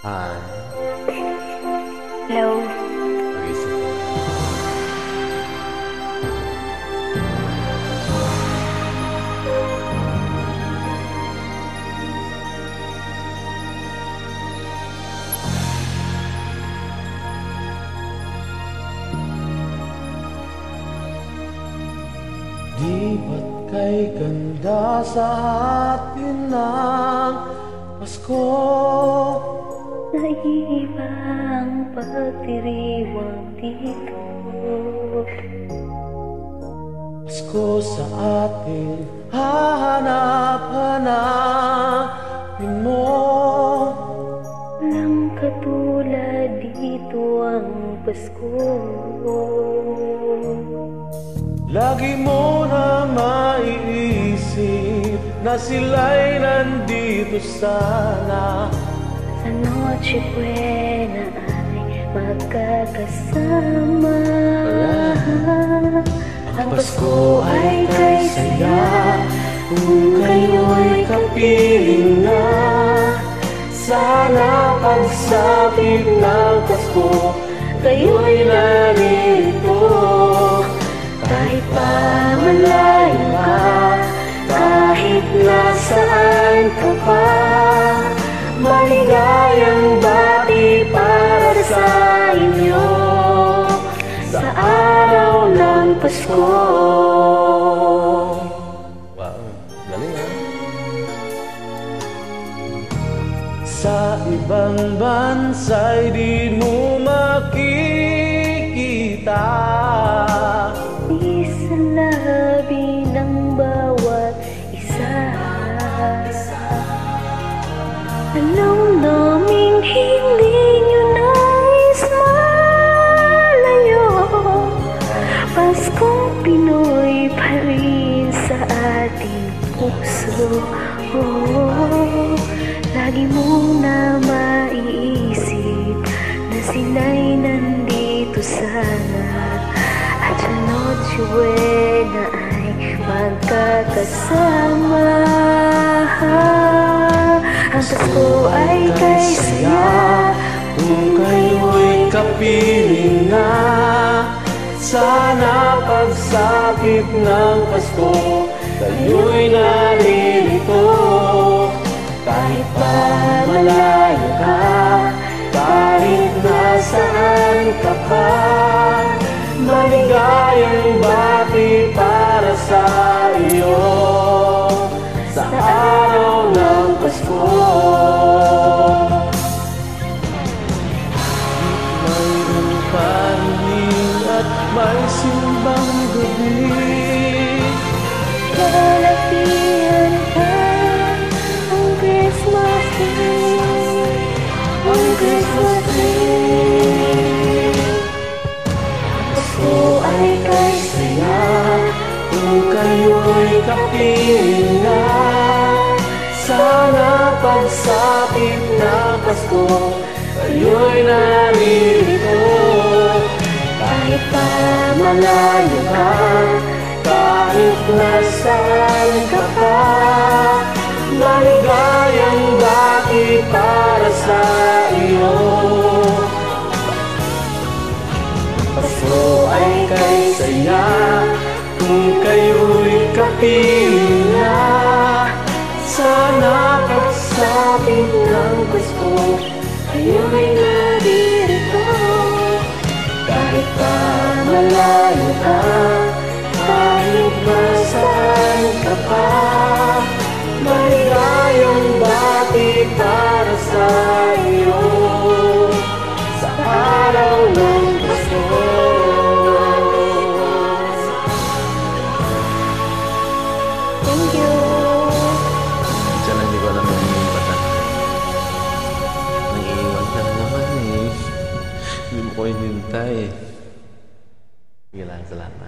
Hi. Hello. Pagising ko na. Di ba't kay ganda sa atin ng Pasko? Naiibang pagdiriwang dito. Pasko sa atin, hahanap-hanapin mo. Walang katulad dito ang Pasko. Lagi mo na maiisip na sila'y nandito sana. Sa Noche Buena ay magkakasama. Ang Pasko ay kay saya kung kayo'y kapiling na. Sana pagsapit ng Pasko, kayo'y narito. Kahit pa malayo ka, kahit nasaan ka pa, maligayang bati para sa inyo sa araw ng Pasko. Wow, galing ha? Sa ibang bansa'y di mo makikita. Di sa labi ng bawat isa. Alam naming hindi nyo nais malayo. Paskong Pinoy pa rin sa ating puso. Lagi mo na maiisip na sila'y nandito sana. At sa Noche Buena ay magkakasama. Ang Pasko ay kay saya kung kayo'y kapiling na. Sana pagsapit ng Pasko, kayo'y naririto. Kahit pa malayo ka, kahit nasaan ka pa, maligayang bati para sa iyo sa araw ng Pasko. Mayroon paning at may simbang gabi. Lalapihan ka ang Christmas Day. Ang Christmas Day. Pasko ay kay saya kung kayo'y kapiling na. Sana pagsapit ng Pasko, kayo'y naririto. Kahit pa malayo ka, kahit nasaan ka pa, maligayang bati para sa iyo. Pasko ay kay saya kung kayo'y kapiling na. Sana pagsapit ng Pasko, kayo'y naririto. Kahit pa malayo ka, kahit nasaan ka pa, maligayang bati para sa iyo sa araw ng Pasko. Thank you. Diyan hindi ko alam yung bata. Nag-iiwan ka na naman eh. Hindi mo ko hinintay. Sige lang, salamat.